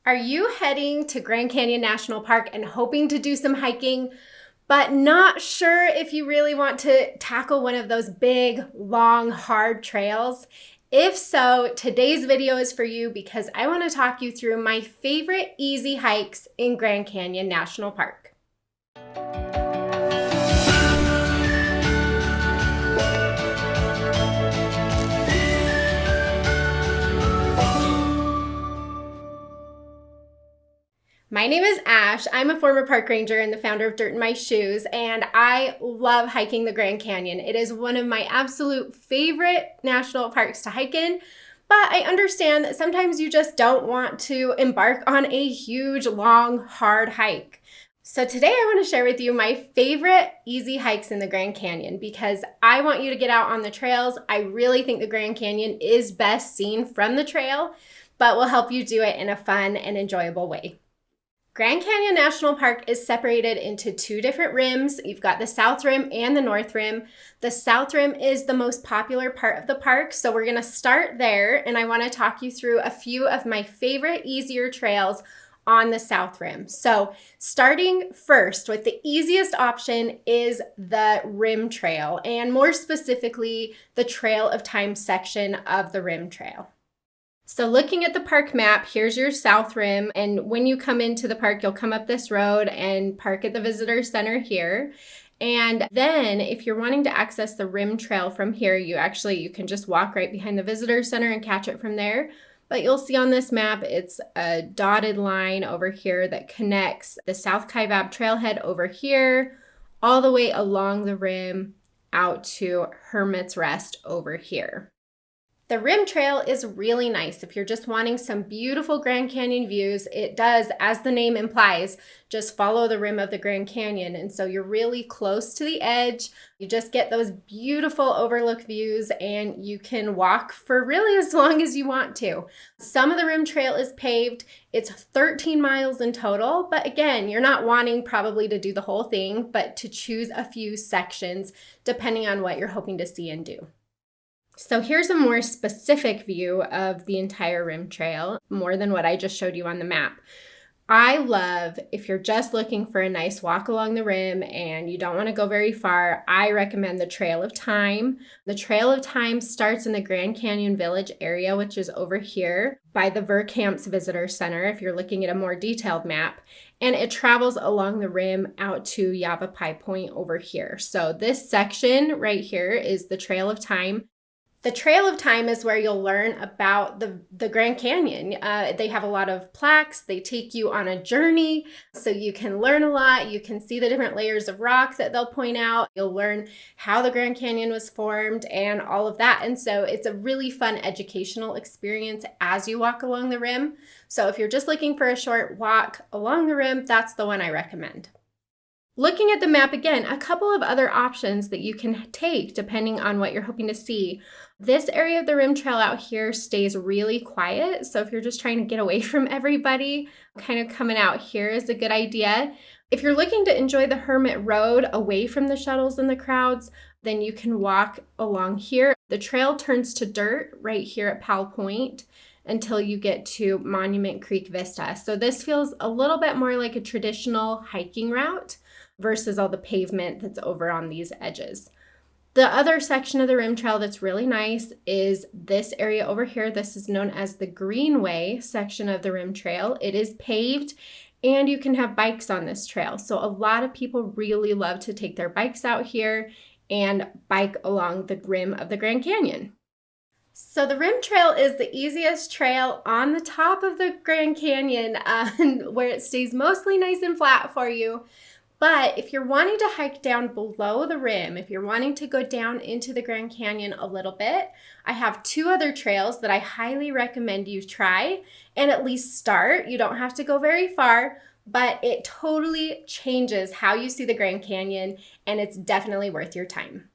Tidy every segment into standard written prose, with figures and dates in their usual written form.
Are you heading to Grand Canyon National Park and hoping to do some hiking, but not sure if you really want to tackle one of those big, long, hard trails? If so, today's video is for you because I want to talk you through my favorite easy hikes in Grand Canyon National Park. My name is Ash. I'm a former park ranger and the founder of Dirt in My Shoes, and I love hiking the Grand Canyon. It is one of my absolute favorite national parks to hike in, but I understand that sometimes you just don't want to embark on a huge, long, hard hike. So today I want to share with you my favorite easy hikes in the Grand Canyon because I want you to get out on the trails. I really think the Grand Canyon is best seen from the trail, but will help you do it in a fun and enjoyable way. Grand Canyon National Park is separated into two different rims. You've got the South Rim and the North Rim. The South Rim is the most popular part of the park, so we're gonna start there, and I wanna talk you through a few of my favorite easier trails on the South Rim. So starting first with the easiest option is the Rim Trail, and more specifically, the Trail of Time section of the Rim Trail. So looking at the park map, here's your South Rim, and when you come into the park, you'll come up this road and park at the visitor center here. And then if you're wanting to access the Rim Trail from here, you can just walk right behind the visitor center and catch it from there. But you'll see on this map, it's a dotted line over here that connects the South Kaibab trailhead over here, all the way along the rim out to Hermit's Rest over here. The Rim Trail is really nice if you're just wanting some beautiful Grand Canyon views. It does, as the name implies, just follow the rim of the Grand Canyon. And so you're really close to the edge. You just get those beautiful overlook views and you can walk for really as long as you want to. Some of the Rim Trail is paved. It's 13 miles in total, but again, you're not wanting probably to do the whole thing, but to choose a few sections depending on what you're hoping to see and do. So here's a more specific view of the entire Rim Trail, more than what I just showed you on the map. I love, if you're just looking for a nice walk along the rim and you don't want to go very far, I recommend the Trail of Time. The Trail of Time starts in the Grand Canyon Village area, which is over here by the Verkamps Visitor Center, if you're looking at a more detailed map. And it travels along the rim out to Yavapai Point over here. So this section right here is the Trail of Time. The Trail of Time is where you'll learn about the Grand Canyon. They have a lot of plaques. They take you on a journey so you can learn a lot. You can see the different layers of rock that they'll point out. You'll learn how the Grand Canyon was formed and all of that. And so it's a really fun educational experience as you walk along the rim. So if you're just looking for a short walk along the rim, that's the one I recommend. Looking at the map again, a couple of other options that you can take depending on what you're hoping to see. This area of the Rim Trail out here stays really quiet. So if you're just trying to get away from everybody, kind of coming out here is a good idea. If you're looking to enjoy the Hermit Road away from the shuttles and the crowds, then you can walk along here. The trail turns to dirt right here at Powell Point until you get to Monument Creek Vista. So this feels a little bit more like a traditional hiking route versus all the pavement that's over on these edges. The other section of the Rim Trail that's really nice is this area over here. This is known as the Greenway section of the Rim Trail. It is paved and you can have bikes on this trail. So a lot of people really love to take their bikes out here and bike along the rim of the Grand Canyon. So the Rim Trail is the easiest trail on the top of the Grand Canyon where it stays mostly nice and flat for you. But if you're wanting to hike down below the rim, if you're wanting to go down into the Grand Canyon a little bit, I have two other trails that I highly recommend you try and at least start. You don't have to go very far, but it totally changes how you see the Grand Canyon, and it's definitely worth your time.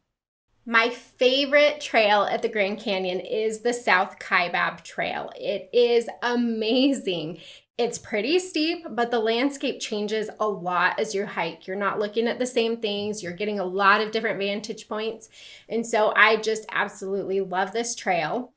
My favorite trail at the Grand Canyon is the South Kaibab Trail. It is amazing. It's pretty steep, but the landscape changes a lot as you hike. You're not looking at the same things. You're getting a lot of different vantage points. And so I just absolutely love this trail.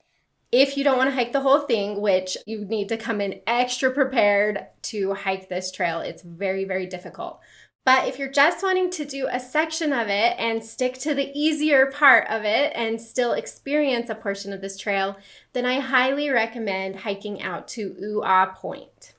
If you don't want to hike the whole thing, which you need to come in extra prepared to hike this trail, it's very, very difficult. But if you're just wanting to do a section of it and stick to the easier part of it and still experience a portion of this trail, then I highly recommend hiking out to Ooh-Ah Point.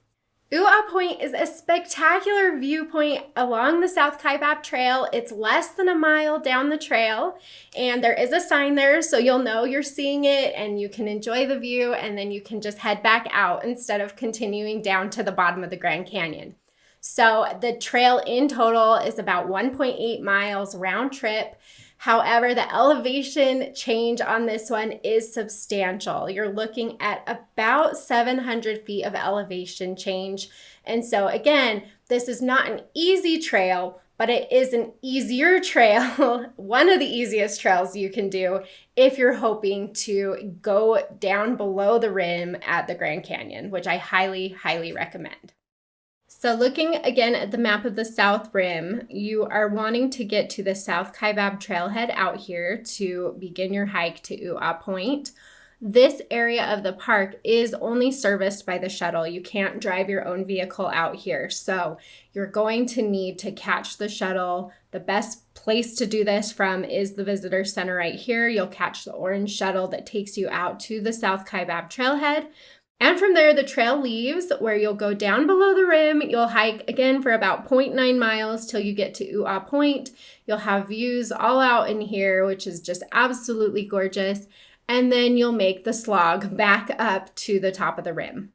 Ooh-Ah Point is a spectacular viewpoint along the South Kaibab Trail. It's less than a mile down the trail, and there is a sign there so you'll know you're seeing it and you can enjoy the view, and then you can just head back out instead of continuing down to the bottom of the Grand Canyon. So the trail in total is about 1.8 miles round trip. However, the elevation change on this one is substantial. You're looking at about 700 feet of elevation change. And so again, this is not an easy trail, but it is an easier trail, one of the easiest trails you can do if you're hoping to go down below the rim at the Grand Canyon, which I highly, highly recommend. So looking again at the map of the South Rim, you are wanting to get to the South Kaibab trailhead out here to begin your hike to Ooh-Ah Point. This area of the park is only serviced by the shuttle. You can't drive your own vehicle out here. So you're going to need to catch the shuttle. The best place to do this from is the visitor center right here. You'll catch the orange shuttle that takes you out to the South Kaibab trailhead. And from there, the trail leaves where you'll go down below the rim. You'll hike again for about 0.9 miles till you get to Ooh-Ah Point. You'll have views all out in here, which is just absolutely gorgeous. And then you'll make the slog back up to the top of the rim.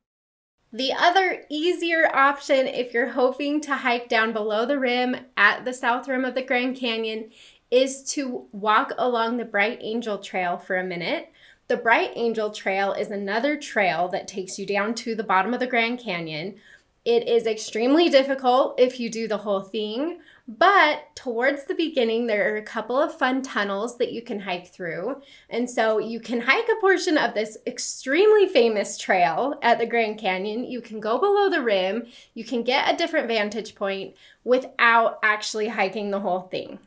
The other easier option, if you're hoping to hike down below the rim at the south rim of the Grand Canyon, is to walk along the Bright Angel Trail for a minute. The Bright Angel Trail is another trail that takes you down to the bottom of the Grand Canyon. It is extremely difficult if you do the whole thing, but towards the beginning, there are a couple of fun tunnels that you can hike through. And so you can hike a portion of this extremely famous trail at the Grand Canyon. You can go below the rim. You can get a different vantage point without actually hiking the whole thing.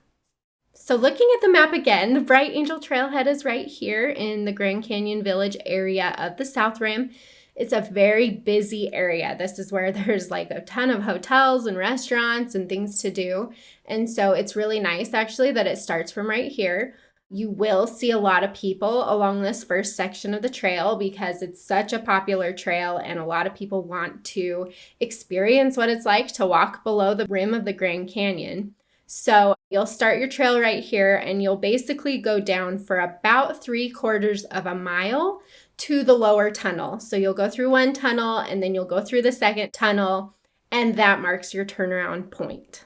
So looking at the map again, the Bright Angel Trailhead is right here in the Grand Canyon Village area of the South Rim. It's a very busy area. This is where there's like a ton of hotels and restaurants and things to do. And so it's really nice actually that it starts from right here. You will see a lot of people along this first section of the trail because it's such a popular trail and a lot of people want to experience what it's like to walk below the rim of the Grand Canyon. So you'll start your trail right here and you'll basically go down for about 3/4 of a mile to the lower tunnel. So you'll go through one tunnel and then you'll go through the second tunnel, and that marks your turnaround point.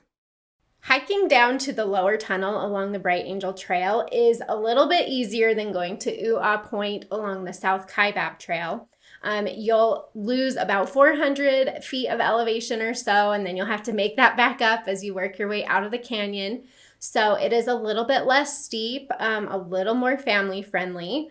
Hiking down to the lower tunnel along the Bright Angel Trail is a little bit easier than going to Ooh-Ah Point along the South Kaibab Trail. You'll lose about 400 feet of elevation or so, and then you'll have to make that back up as you work your way out of the canyon. So it is a little bit less steep, a little more family friendly.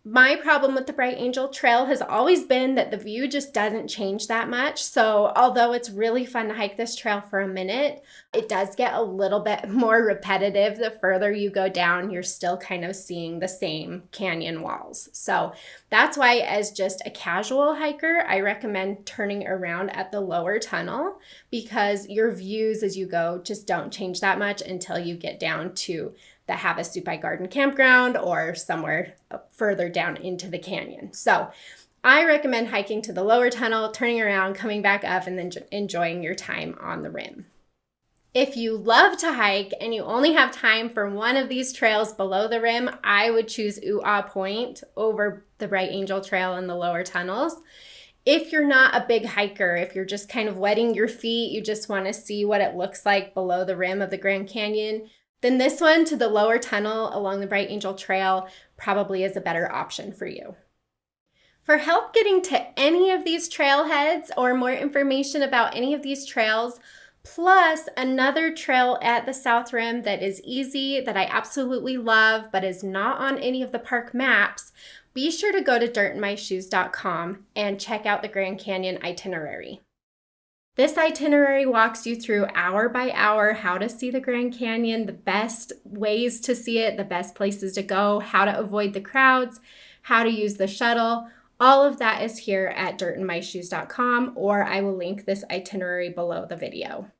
My problem with the Bright Angel Trail has always been that the view just doesn't change that much. So although it's really fun to hike this trail for a minute, it does get a little bit more repetitive. The further you go down, you're still kind of seeing the same canyon walls. So that's why as just a casual hiker, I recommend turning around at the lower tunnel because your views as you go just don't change that much until you get down to the Havasupai Garden Campground or somewhere further down into the canyon. So I recommend hiking to the lower tunnel, turning around, coming back up, and then enjoying your time on the rim. If you love to hike and you only have time for one of these trails below the rim, I would choose Ooh-Ah Point over the Bright Angel Trail in the lower tunnels. If you're not a big hiker, if you're just kind of wetting your feet, you just want to see what it looks like below the rim of the Grand Canyon, then this one to the lower tunnel along the Bright Angel Trail probably is a better option for you. For help getting to any of these trailheads or more information about any of these trails, plus another trail at the South Rim that is easy, that I absolutely love, but is not on any of the park maps, be sure to go to dirtmyshoes.com and check out the Grand Canyon Itinerary. This itinerary walks you through hour by hour how to see the Grand Canyon, the best ways to see it, the best places to go, how to avoid the crowds, how to use the shuttle. All of that is here at dirtandmyshoes.com, or I will link this itinerary below the video.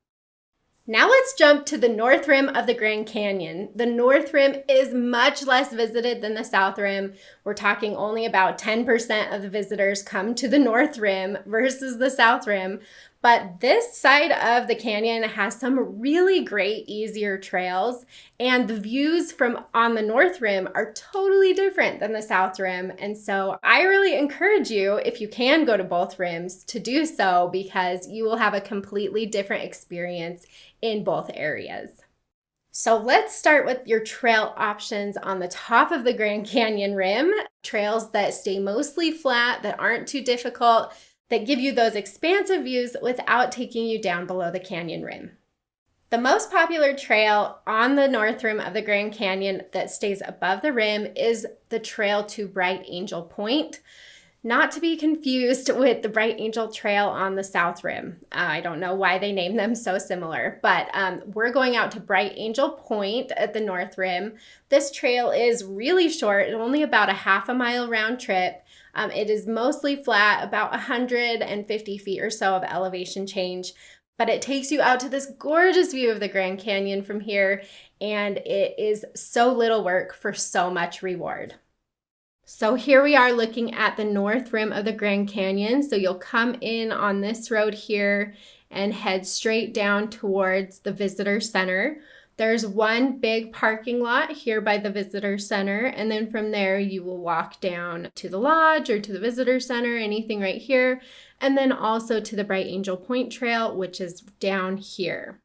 Now let's jump to the North Rim of the Grand Canyon. The North Rim is much less visited than the South Rim. We're talking only about 10% of the visitors come to the North Rim versus the South Rim. But this side of the canyon has some really great, easier trails, and the views from on the North Rim are totally different than the South Rim. And so I really encourage you, if you can go to both rims, to do so, because you will have a completely different experience in both areas. So let's start with your trail options on the top of the Grand Canyon rim. Trails that stay mostly flat, that aren't too difficult, that give you those expansive views without taking you down below the canyon rim. The most popular trail on the North Rim of the Grand Canyon that stays above the rim is the trail to Bright Angel Point, not to be confused with the Bright Angel Trail on the South Rim. I don't know why they named them so similar, but we're going out to Bright Angel Point at the North Rim. This trail is really short, only about a half a mile round trip. It is mostly flat, about 150 feet or so of elevation change, but it takes you out to this gorgeous view of the Grand Canyon from here, and it is so little work for so much reward. So here we are looking at the North Rim of the Grand Canyon. So you'll come in on this road here and head straight down towards the visitor center. There's one big parking lot here by the visitor center, and then from there you will walk down to the lodge or to the visitor center, anything right here, and then also to the Bright Angel Point Trail, which is down here.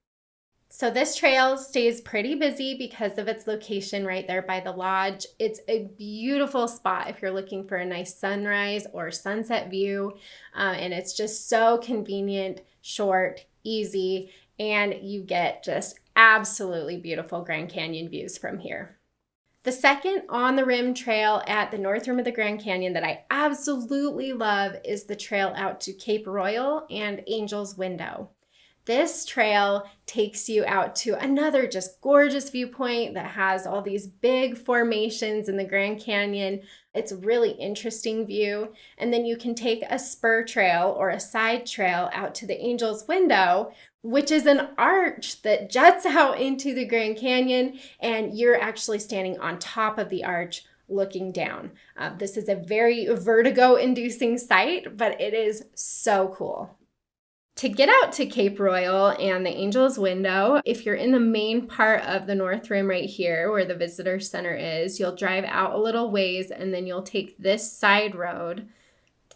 So this trail stays pretty busy because of its location right there by the lodge. It's a beautiful spot if you're looking for a nice sunrise or sunset view, and it's just so convenient, short, easy, and you get just absolutely beautiful Grand Canyon views from here. The second on the rim trail at the North Rim of the Grand Canyon that I absolutely love is the trail out to Cape Royal and Angel's Window. This trail takes you out to another just gorgeous viewpoint that has all these big formations in the Grand Canyon. It's a really interesting view. And then you can take a spur trail or a side trail out to the Angel's Window, which is an arch that juts out into the Grand Canyon, and you're actually standing on top of the arch looking down. This is a very vertigo-inducing sight, but it is so cool. To get out to Cape Royal and the Angel's Window, if you're in the main part of the North Rim right here where the visitor center is, you'll drive out a little ways and then you'll take this side road,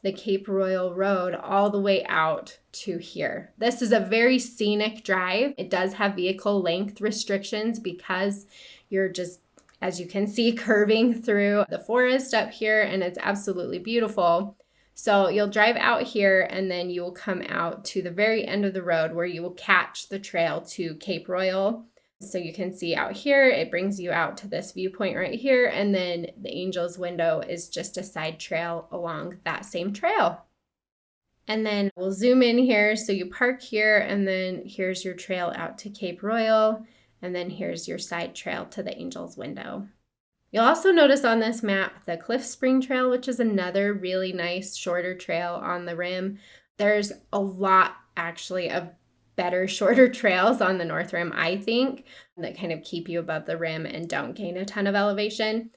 the Cape Royal Road, all the way out to here. This is a very scenic drive. It does have vehicle length restrictions because you're just, as you can see, curving through the forest up here, and it's absolutely beautiful. So you'll drive out here and then you will come out to the very end of the road where you will catch the trail to Cape Royal. So you can see out here, it brings you out to this viewpoint right here, and then the Angel's Window is just a side trail along that same trail. And then we'll zoom in here. So you park here, and then here's your trail out to Cape Royal, and then here's your side trail to the Angel's Window. You'll also notice on this map the Cliff Spring Trail, which is another really nice shorter trail on the rim. There's a lot actually of better, shorter trails on the North Rim, I think, that kind of keep you above the rim and don't gain a ton of elevation.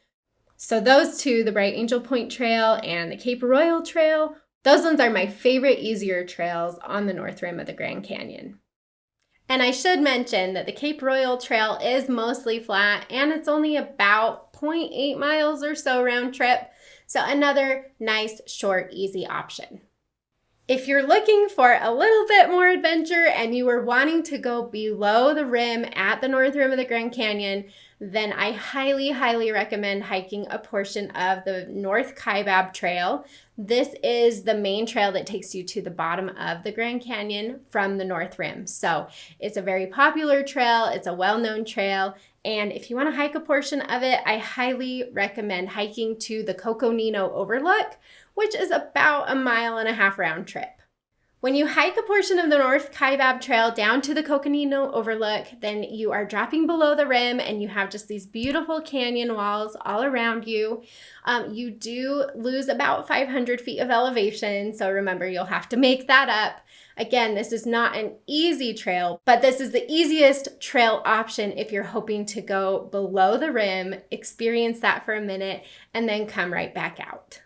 So those two, the Bright Angel Point Trail and the Cape Royal Trail, those ones are my favorite easier trails on the North Rim of the Grand Canyon. And I should mention that the Cape Royal Trail is mostly flat and it's only about 0.8 miles or so round trip. So another nice, short, easy option. If you're looking for a little bit more adventure and you are wanting to go below the rim at the North Rim of the Grand Canyon, then I highly, highly recommend hiking a portion of the North Kaibab Trail. This is the main trail that takes you to the bottom of the Grand Canyon from the North Rim. So it's a very popular trail, it's a well-known trail, and if you want to hike a portion of it, I highly recommend hiking to the Coconino Overlook, which is about 1.5 mile round trip. When you hike a portion of the North Kaibab Trail down to the Coconino Overlook, then you are dropping below the rim and you have just these beautiful canyon walls all around you. You do lose about 500 feet of elevation, so remember, you'll have to make that up. Again, this is not an easy trail, but this is the easiest trail option if you're hoping to go below the rim, experience that for a minute, and then come right back out.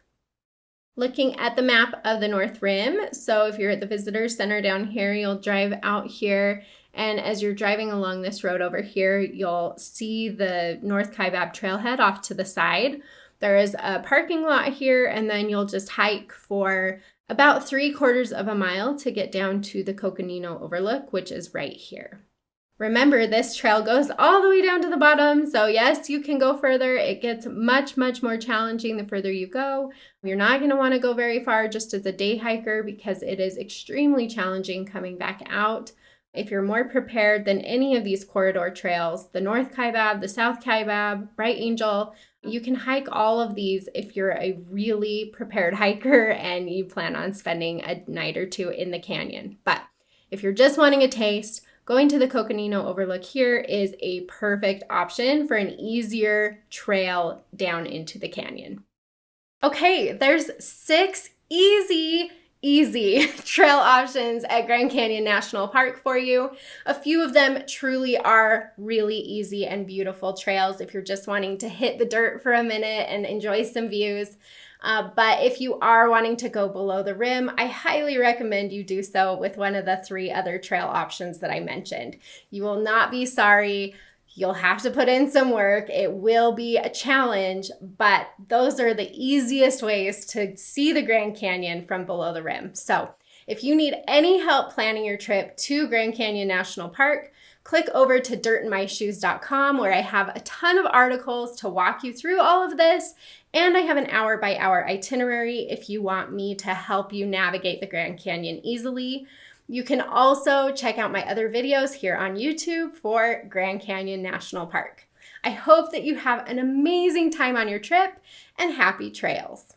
Looking at the map of the North Rim, so if you're at the Visitor Center down here, you'll drive out here, and as you're driving along this road over here, you'll see the North Kaibab trailhead off to the side. There is a parking lot here, and then you'll just hike for about 3/4 of a mile to get down to the Coconino Overlook, which is right here. Remember, this trail goes all the way down to the bottom, so yes, you can go further. It gets much, much more challenging the further you go. You're not going to want to go very far just as a day hiker because it is extremely challenging coming back out. If you're more prepared than any of these corridor trails, the North Kaibab, the South Kaibab, Bright Angel, you can hike all of these if you're a really prepared hiker and you plan on spending a night or two in the canyon. But if you're just wanting a taste, going to the Coconino Overlook here is a perfect option for an easier trail down into the canyon. Okay, there's 6 easy trail options at Grand Canyon National Park for you. A few of them truly are really easy and beautiful trails if you're just wanting to hit the dirt for a minute and enjoy some views. But if you are wanting to go below the rim, I highly recommend you do so with one of the 3 other trail options that I mentioned. You will not be sorry. You'll have to put in some work. It will be a challenge, but those are the easiest ways to see the Grand Canyon from below the rim. So if you need any help planning your trip to Grand Canyon National Park, click over to dirtandmyshoes.com where I have a ton of articles to walk you through all of this. And I have an hour-by-hour itinerary if you want me to help you navigate the Grand Canyon easily. You can also check out my other videos here on YouTube for Grand Canyon National Park. I hope that you have an amazing time on your trip and happy trails.